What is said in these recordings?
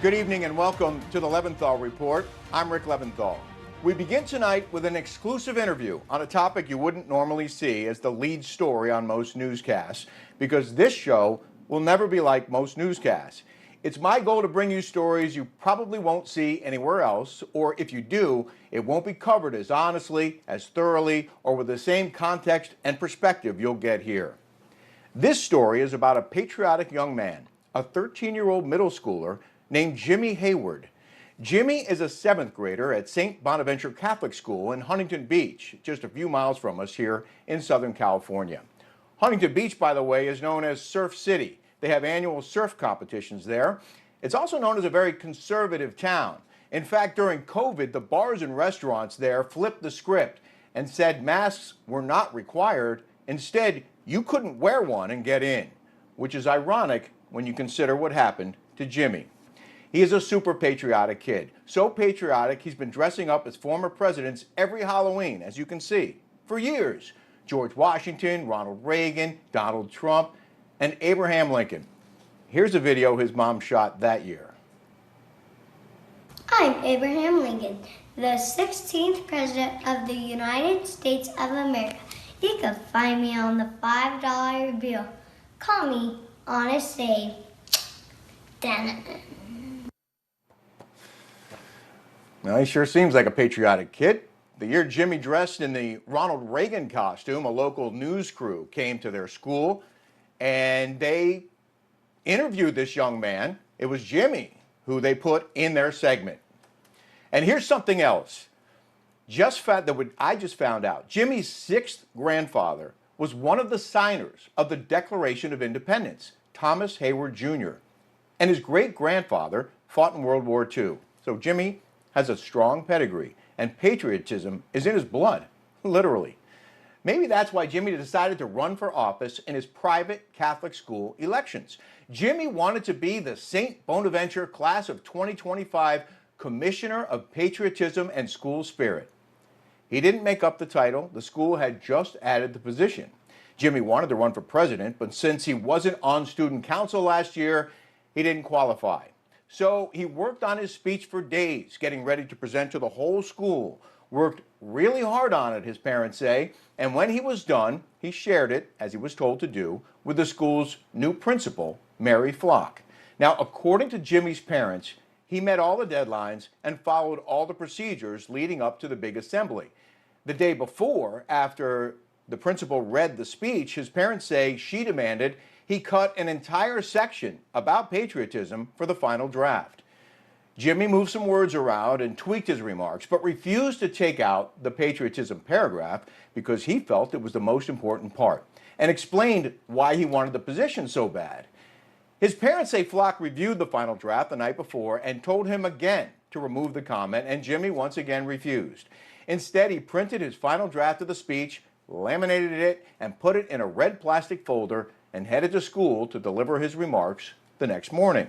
Good evening and welcome to the Leventhal Report. I'm Rick Leventhal. We begin tonight with an exclusive interview on a topic you wouldn't normally see as the lead story on most newscasts, because this show will never be like most newscasts. It's my goal to bring you stories you probably won't see anywhere else, or if you do, it won't be covered as honestly, as thoroughly, or with the same context and perspective you'll get here. This story is about a patriotic young man, a 13-year-old middle schooler named Jimmy Hayward. Jimmy is a 7th grader at St. Bonaventure Catholic School in Huntington Beach, just a few miles from us here in Southern California. Huntington Beach, by the way, is known as Surf City. They have annual surf competitions there. It's also known as a very conservative town. In fact, during COVID, the bars and restaurants there flipped the script and said masks were not required. Instead, you couldn't wear one and get in, which is ironic when you consider what happened to Jimmy. He is a super patriotic kid. So patriotic, he's been dressing up as former presidents every Halloween, as you can see, for years. George Washington, Ronald Reagan, Donald Trump, and Abraham Lincoln. Here's a video his mom shot that year. I'm Abraham Lincoln, the 16th President of the United States of America. You can find me on the $5 bill. Call me Honest Abe. Well, he sure seems like a patriotic kid. The year Jimmy dressed in the Ronald Reagan costume, a local news crew came to their school and they interviewed this young man. It was Jimmy who they put in their segment. And here's something else. I just found out. Jimmy's 6th grandfather was one of the signers of the Declaration of Independence, Thomas Hayward Jr. And his great-grandfather fought in World War II. So Jimmy has a strong pedigree, and patriotism is in his blood, literally. Maybe that's why Jimmy decided to run for office in his private Catholic school elections. Jimmy wanted to be the St. Bonaventure Class of 2025 Commissioner of Patriotism and School Spirit. He didn't make up the title. The school had just added the position. Jimmy wanted to run for president, but since he wasn't on student council last year, he didn't qualify. So he worked on his speech for days, getting ready to present to the whole school. Worked really hard on it, his parents say, and when he was done, he shared it, as he was told to do, with the school's new principal, Mary Flock. Now, according to Jimmy's parents, he met all the deadlines and followed all the procedures leading up to the big assembly. The day before, after the principal read the speech, his parents say she demanded he cut an entire section about patriotism for the final draft. Jimmy moved some words around and tweaked his remarks, but refused to take out the patriotism paragraph because he felt it was the most important part, and explained why he wanted the position so bad. His parents say Flock reviewed the final draft the night before and told him again to remove the comment, and Jimmy once again refused. Instead, he printed his final draft of the speech, laminated it, and put it in a red plastic folder and headed to school to deliver his remarks the next morning.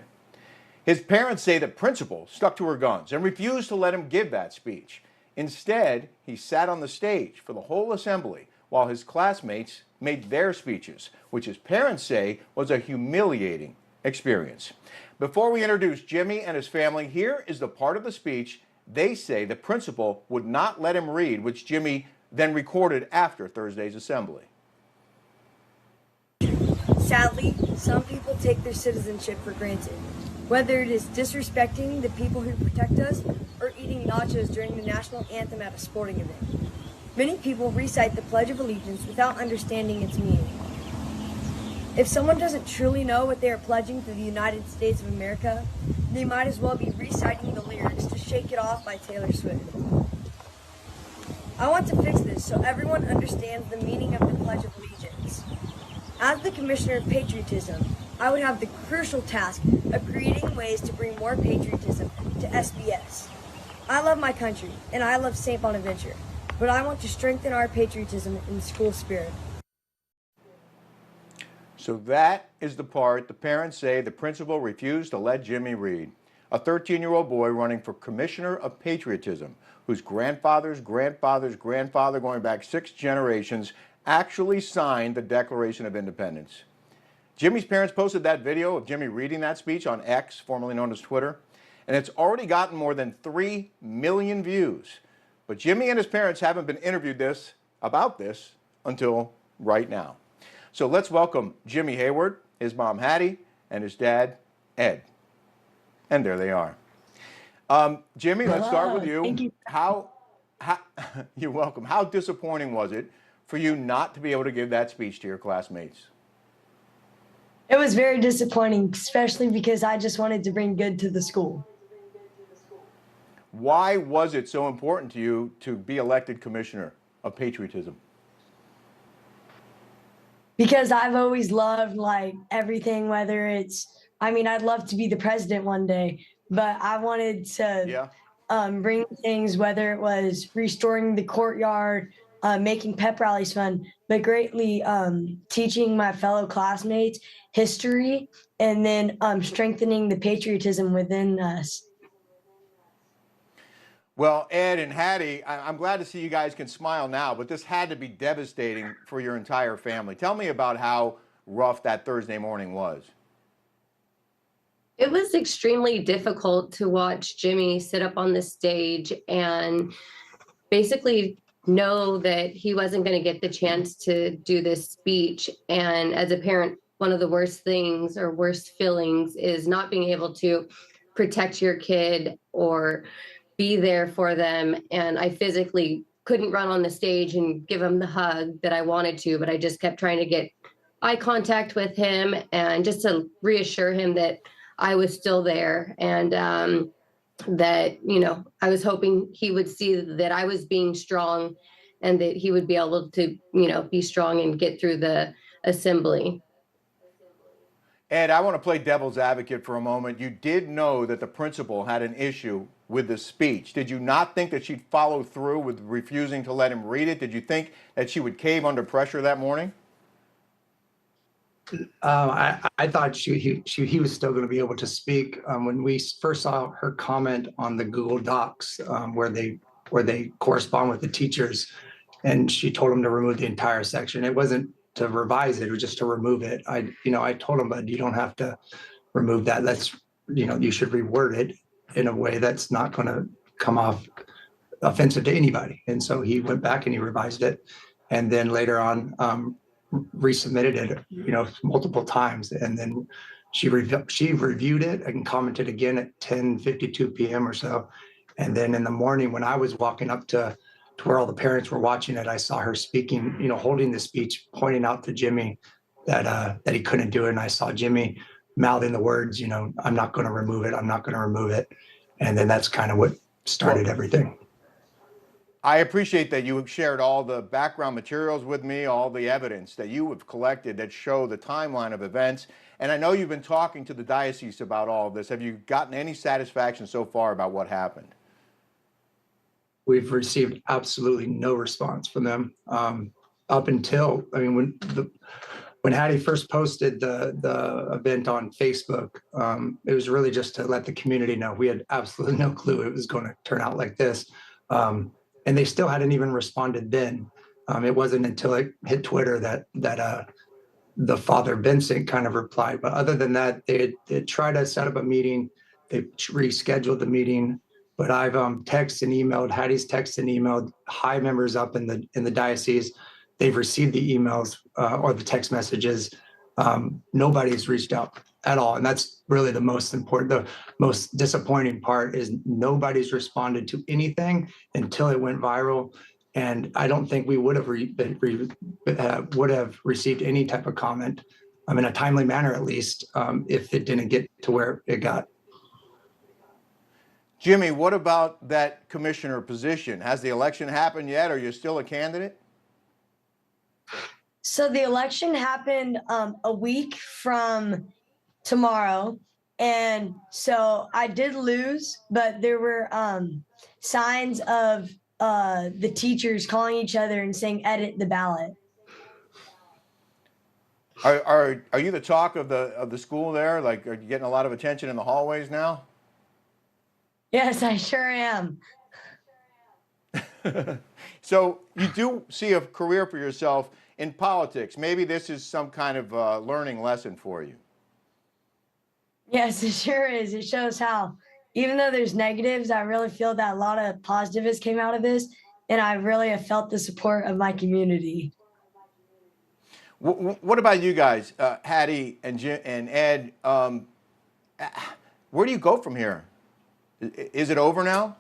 His parents say the principal stuck to her guns and refused to let him give that speech. Instead, he sat on the stage for the whole assembly while his classmates made their speeches, which his parents say was a humiliating experience. Before we introduce Jimmy and his family, here is the part of the speech they say the principal would not let him read, which Jimmy then recorded after Thursday's assembly. Sadly, some people take their citizenship for granted, whether it is disrespecting the people who protect us or eating nachos during the national anthem at a sporting event. Many people recite the Pledge of Allegiance without understanding its meaning. If someone doesn't truly know what they are pledging to the United States of America, they might as well be reciting the lyrics to Shake It Off by Taylor Swift. I want to fix this so everyone understands the meaning of the Pledge of Allegiance. As the Commissioner of Patriotism, I would have the crucial task of creating ways to bring more patriotism to SBS. I love my country, and I love St. Bonaventure, but I want to strengthen our patriotism in the school spirit. So that is the part the parents say the principal refused to let Jimmy read. A 13-year-old boy running for Commissioner of Patriotism, whose grandfather's grandfather, going back 6 generations, actually signed the Declaration of Independence. Jimmy's parents posted that video of Jimmy reading that speech on X, formerly known as Twitter. and it's already gotten more than 3 million views. But Jimmy and his parents haven't been interviewed about this until right now. So let's welcome Jimmy Hayward, his mom Hattie, and his dad Ed. And there they are. Jimmy, let's start with you. Thank you. How you're welcome. How disappointing was it for you not to be able to give that speech to your classmates? It was very disappointing, especially because I just wanted to bring good to the school. Why was it so important to you to be elected commissioner of patriotism? Because I've always loved like everything, whether it's, I mean, I'd love to be the president one day, but I wanted to Yeah. bring things, whether it was restoring the courtyard, making pep rallies fun, but greatly teaching my fellow classmates history and then strengthening the patriotism within us. Well, Ed and Hattie, I'm glad to see you guys can smile now, but this had to be devastating for your entire family. Tell me about how rough that Thursday morning was. It was extremely difficult to watch Jimmy sit up on the stage and basically know that he wasn't going to get the chance to do this speech. And as a parent, one of the worst things or worst feelings is not being able to protect your kid or be there for them. And I physically couldn't run on the stage and give him the hug that I wanted to, but I just kept trying to get eye contact with him and just to reassure him that I was still there and that, you know, I was hoping he would see that I was being strong and that he would be able to, you know, be strong and get through the assembly. Ed, I want to play devil's advocate for a moment. You did know that the principal had an issue with the speech. Did you not think that she'd follow through with refusing to let him read it? Did you think that she would cave under pressure that morning? I thought he was still going to be able to speak. When we first saw her comment on the Google Docs where they correspond with the teachers, and she told him to remove the entire section. It wasn't to revise it; it was just to remove it. I told him, but you don't have to remove that. You should reword it in a way that's not going to come off offensive to anybody. And so he went back and he revised it, and then later on resubmitted it, multiple times. And then she reviewed it and commented again at 10:52 p.m. or so. And then in the morning when I was walking up to where all the parents were watching it, I saw her speaking, holding the speech, pointing out to Jimmy that he couldn't do it. And I saw Jimmy mouthing the words, I'm not going to remove it. I'm not going to remove it. And then that's kind of what started everything. I appreciate that you have shared all the background materials with me, all the evidence that you have collected that show the timeline of events. And I know you've been talking to the diocese about all of this. Have you gotten any satisfaction so far about what happened? We've received absolutely no response from them up until, when Hattie first posted the event on Facebook, it was really just to let the community know. We had absolutely no clue it was going to turn out like this. And they still hadn't even responded then. It wasn't until it hit Twitter that the Father Vincent kind of replied. But other than that, they tried to set up a meeting. They rescheduled the meeting. But I've texted and emailed, Hattie's texted and emailed high members up in the diocese. They've received the emails or the text messages. Nobody's reached out at all. And that's really the most important, the most disappointing part is nobody's responded to anything until it went viral. And I don't think we would have received any type of comment in a timely manner, at least, if it didn't get to where it got. Jimmy, what about that commissioner position? Has the election happened yet? Are you still a candidate? So the election happened a week from tomorrow. And so I did lose, but there were signs of the teachers calling each other and saying, edit the ballot. Are you the talk of the school there? Like, are you getting a lot of attention in the hallways now? Yes, I sure am. So you do see a career for yourself in politics. Maybe this is some kind of learning lesson for you. Yes, it sure is. It shows how Even though there's negatives, I really feel that a lot of positives came out of this, and I really have felt the support of my community. What about you guys, Hattie and Jim and Ed? Where do you go from here? Is it over now?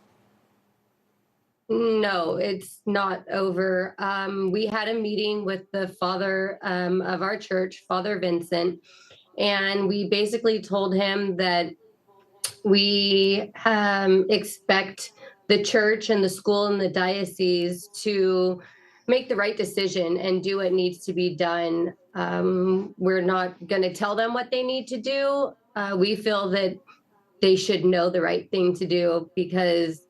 No, it's not over. We had a meeting with the father of our church, Father Vincent, and we basically told him that we expect the church and the school and the diocese to make the right decision and do what needs to be done. We're not going to tell them what they need to do. We feel that they should know the right thing to do because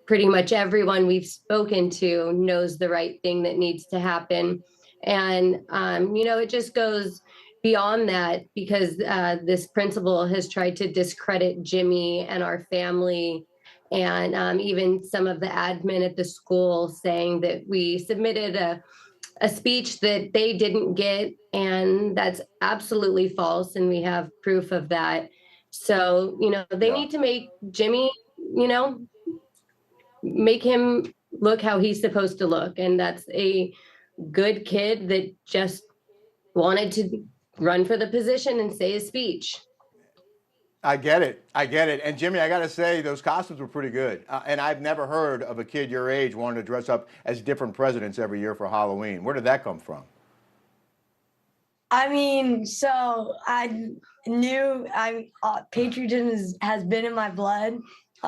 pretty much everyone we've spoken to knows the right thing that needs to happen. And, it just goes beyond that because this principal has tried to discredit Jimmy and our family. And even some of the admin at the school saying that we submitted a speech that they didn't get. And that's absolutely false. And we have proof of that. So, they Yeah. need to make Jimmy, you know, make him look how he's supposed to look. And that's a good kid that just wanted to run for the position and say his speech. I get it. I get it. And Jimmy, I got to say, those costumes were pretty good. And I've never heard of a kid your age wanting to dress up as different presidents every year for Halloween. Where did that come from? I mean, so I knew patriotism has been in my blood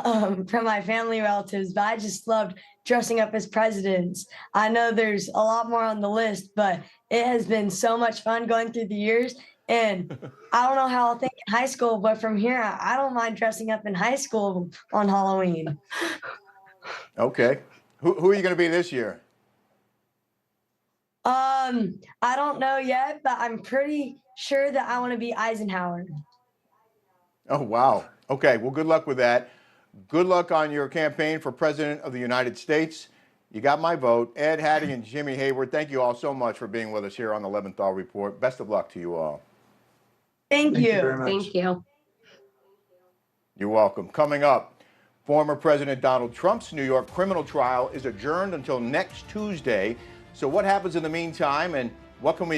from my family relatives, but I just loved dressing up as presidents. I know there's a lot more on the list, but it has been so much fun going through the years. And I don't know how I'll think in high school, but from here, I don't mind dressing up in high school on Halloween. Okay. Who are you going to be this year? I don't know yet, but I'm pretty sure that I want to be Eisenhower. Oh, wow. Okay. Well, good luck with that. Good luck on your campaign for President of the United States. You got my vote. Ed, Hattie, and Jimmy Hayward, thank you all so much for being with us here on the Leventhal Report. Best of luck to you all. Thank Thank you you. very much. Thank you. You're welcome. Coming up, former President Donald Trump's New York criminal trial is adjourned until next Tuesday. So what happens in the meantime, and what can we